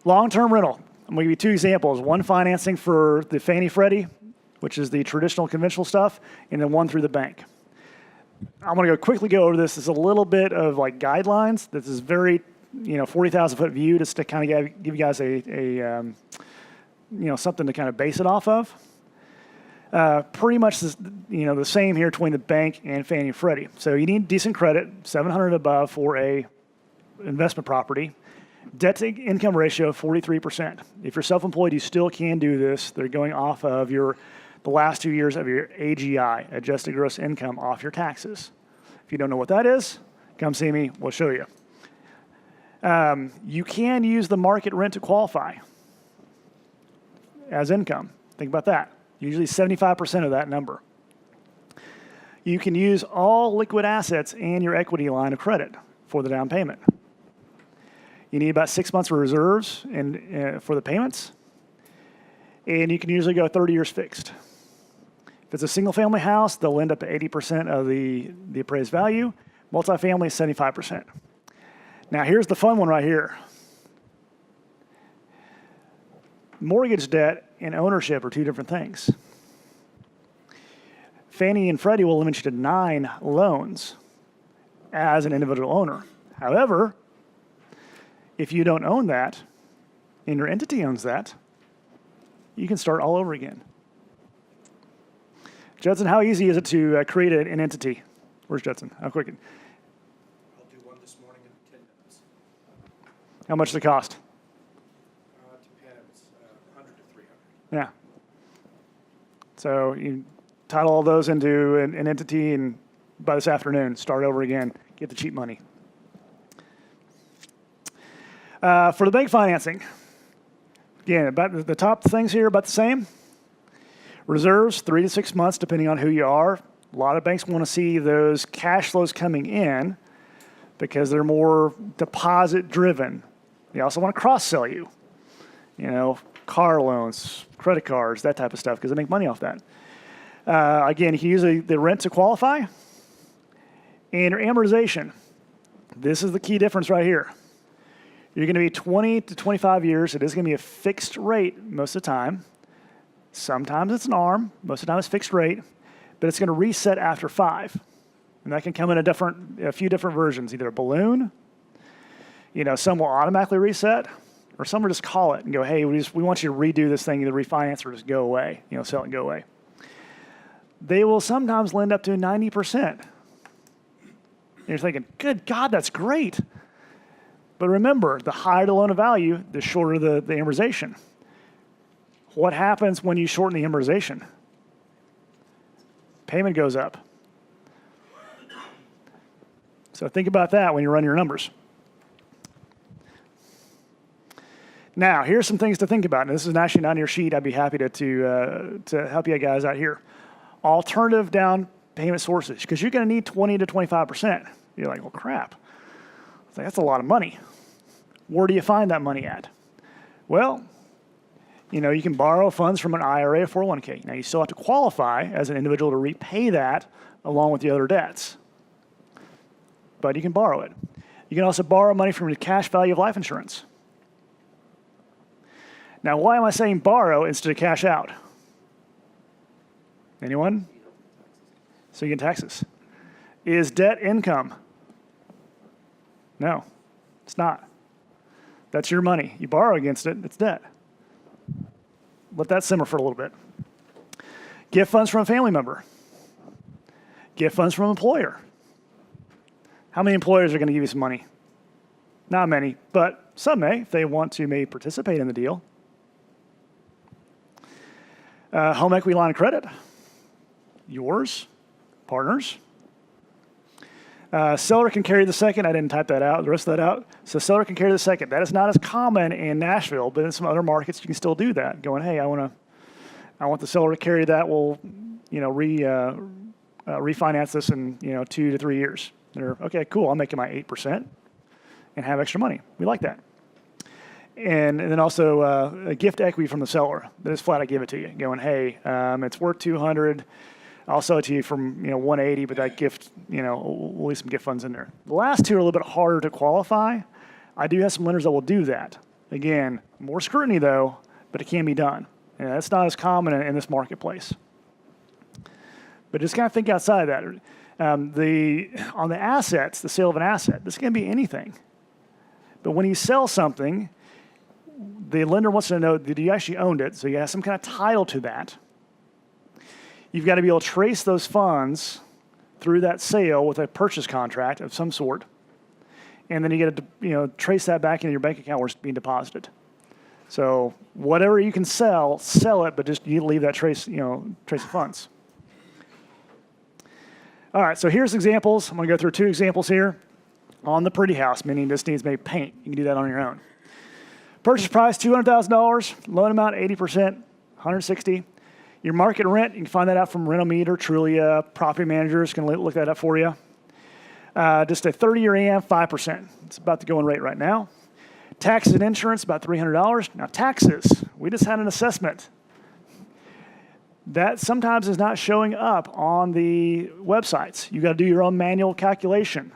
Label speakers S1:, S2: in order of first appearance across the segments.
S1: Long-term rental. I'm going to give you two examples. One financing for the Fannie Freddie, which is the traditional conventional stuff, and then one through the bank. I'm going to quickly go over this. It's a little bit of like guidelines. This is very, 40,000 foot view just to kind of give you guys something to kind of base it off of. Pretty much, the same here between the bank and Fannie and Freddie. So you need decent credit, 700 above for a investment property. Debt to income ratio of 43%. If you're self-employed, you still can do this. They're going off of the last 2 years of your AGI, adjusted gross income, off your taxes. If you don't know what that is, come see me, we'll show you. You can use the market rent to qualify as income. Think about that. Usually 75% of that number. You can use all liquid assets and your equity line of credit for the down payment. You need about 6 months of reserves for the payments, and you can usually go 30 years fixed. If it's a single-family house, they'll end up at 80% of the appraised value. Multifamily is 75%. Now, here's the fun one right here. Mortgage debt and ownership are two different things. Fannie and Freddie will limit you to 9 loans as an individual owner. However, if you don't own that and your entity owns that, you can start all over again. Judson, how easy is it to create an entity? Where's Judson? How quick?
S2: I'll do one this morning in 10 minutes.
S1: How much does it cost?
S2: Depends, 100 to 300.
S1: Yeah. So you title all those into an entity, and by this afternoon, start over again. Get the cheap money. For the bank financing, again, about the top things here about the same. Reserves, 3 to 6 months, depending on who you are. A lot of banks want to see those cash flows coming in because they're more deposit driven. They also want to cross-sell you. Car loans, credit cards, that type of stuff, because they make money off that. Again, you can use the rent to qualify. And your amortization. This is the key difference right here. You're going to be 20 to 25 years. It is going to be a fixed rate most of the time. Sometimes it's an ARM. Most of the time it's fixed rate. But it's going to reset after 5. And that can come in a few different versions, either a balloon. Some will automatically reset. Or some will just call it and go, hey, we want you to redo this thing, either refinance or just go away. Sell it and go away. They will sometimes lend up to 90%. And you're thinking, good God, that's great. But remember, the higher the loan of value, the shorter the amortization. What happens when you shorten the amortization? Payment goes up. So think about that when you run your numbers. Now, here's some things to think about. And this is actually not on your sheet. I'd be happy to help you guys out here. Alternative down payment sources, because you're going to need 20 to 25%. You're like, well, crap. That's a lot of money. Where do you find that money at? Well, you can borrow funds from an IRA or 401k. Now, you still have to qualify as an individual to repay that along with the other debts. But you can borrow it. You can also borrow money from the cash value of life insurance. Now, why am I saying borrow instead of cash out? Anyone? So you get taxes. Is debt income? No, it's not. That's your money. You borrow against it, it's debt. Let that simmer for a little bit. Gift funds from a family member. Gift funds from an employer. How many employers are going to give you some money? Not many, but some may, if they want to maybe participate in the deal. Home equity line of credit. Yours, partners. Seller can carry the second. I didn't type that out, the rest of that out. So seller can carry the second. That is not as common in Nashville, but in some other markets you can still do that. Going, hey, I want the seller to carry that. We'll, refinance this in 2 to 3 years. They're okay, cool. I'll make it my 8% and have extra money. We like that. And then also a gift equity from the seller. That is flat. I give it to you. Going, hey, it's worth 200. I'll sell it to you from 180, but that gift, we'll leave some gift funds in there. The last two are a little bit harder to qualify. I do have some lenders that will do that. Again, more scrutiny though, but it can be done. And that's not as common in this marketplace. But just kind of think outside that. On the assets, the sale of an asset, this can be anything. But when you sell something, the lender wants to know that you actually owned it, so you have some kind of title to that. You've got to be able to trace those funds through that sale with a purchase contract of some sort. And then you get to trace that back into your bank account where it's being deposited. So whatever you can sell it, but just you leave that trace of funds. All right, so here's examples. I'm going to go through 2 examples here on the pretty house, meaning this needs maybe paint. You can do that on your own. Purchase price, $200,000. Loan amount, 80%, $160,000. Your market rent, you can find that out from Rental Meter. Trulia, property managers can look that up for you. Just a 30-year AM, 5%. It's about the going rate right now. Taxes and insurance, about $300. Now taxes, we just had an assessment. That sometimes is not showing up on the websites. You got to do your own manual calculation.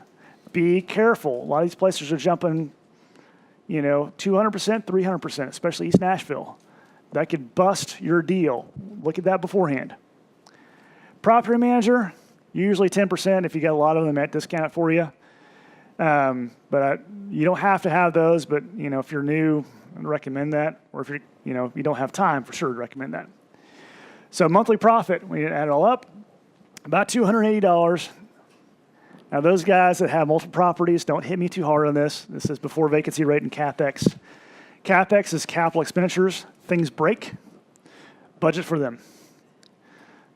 S1: Be careful. A lot of these places are jumping, 200%, 300%, especially East Nashville. That could bust your deal. Look at that beforehand. Property manager, usually 10% if you got a lot of them at discount for you. But you don't have to have those, but if you're new, I'd recommend that. Or if you don't have time, for sure, I'd recommend that. So monthly profit, we add it all up, about $280. Now those guys that have multiple properties, don't hit me too hard on this. This is before vacancy rate and CapEx. CapEx is capital expenditures. Things break, budget for them.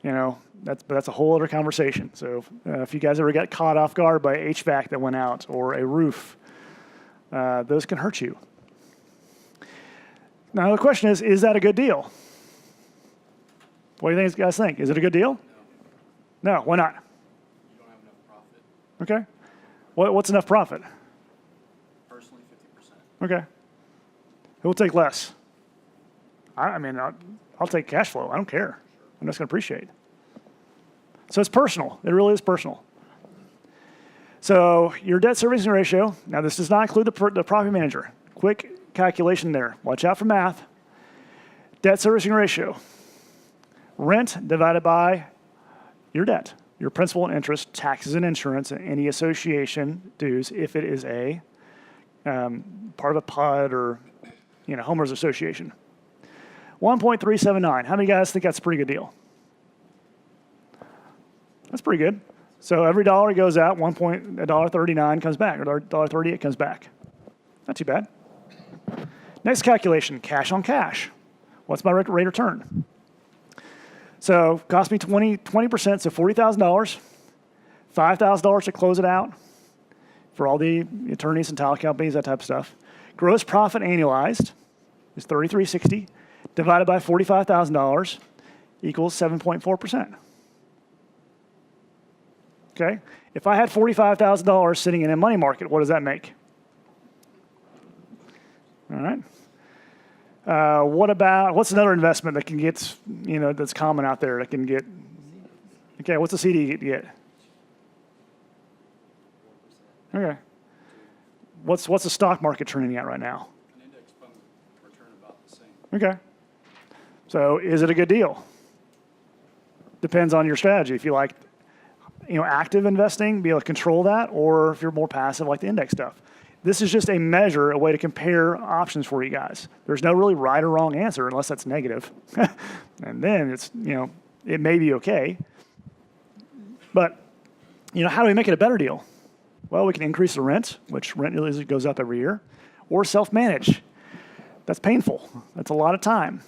S1: That's a whole other conversation. So if you guys ever got caught off guard by HVAC that went out or a roof, those can hurt you. Now the question is that a good deal? What do you think guys think? Is it a good deal? No, why not?
S2: You don't have enough profit.
S1: Okay. What's enough profit?
S2: Personally, 50%.
S1: Okay. Who will take less? I'll take cash flow. I don't care. I'm just going to appreciate. So it's personal. It really is personal. So your debt servicing ratio, now this does not include the property manager. Quick calculation there. Watch out for math. Debt servicing ratio. Rent divided by your debt, your principal and interest, taxes and insurance, and any association dues if it is a part of a PUD or homeowners association. 1.379. How many guys think that's a pretty good deal? That's pretty good. So every dollar goes out, $1.39 comes back, or $1.38 comes back. Not too bad. Next calculation, cash on cash. What's my rate of return? So cost me 20%, so $40,000, $5,000 to close it out for all the attorneys and title companies, that type of stuff. Gross profit annualized is $33.60 divided by $45,000 equals 7.4%. Okay? If I had $45,000 sitting in a money market, what does that make? All right. What's another investment that can get, that's common out there that can get, okay, what's a CD get? Okay. What's the stock market turning at right now?
S2: An index fund return about the same.
S1: Okay. So is it a good deal? Depends on your strategy. If you like, active investing, be able to control that, or if you're more passive like the index stuff. This is just a measure, a way to compare options for you guys. There's no really right or wrong answer unless that's negative. And then it's, it may be okay. But, how do we make it a better deal? Well, we can increase the rent, which rent usually goes up every year, or self-manage. That's painful. That's a lot of time.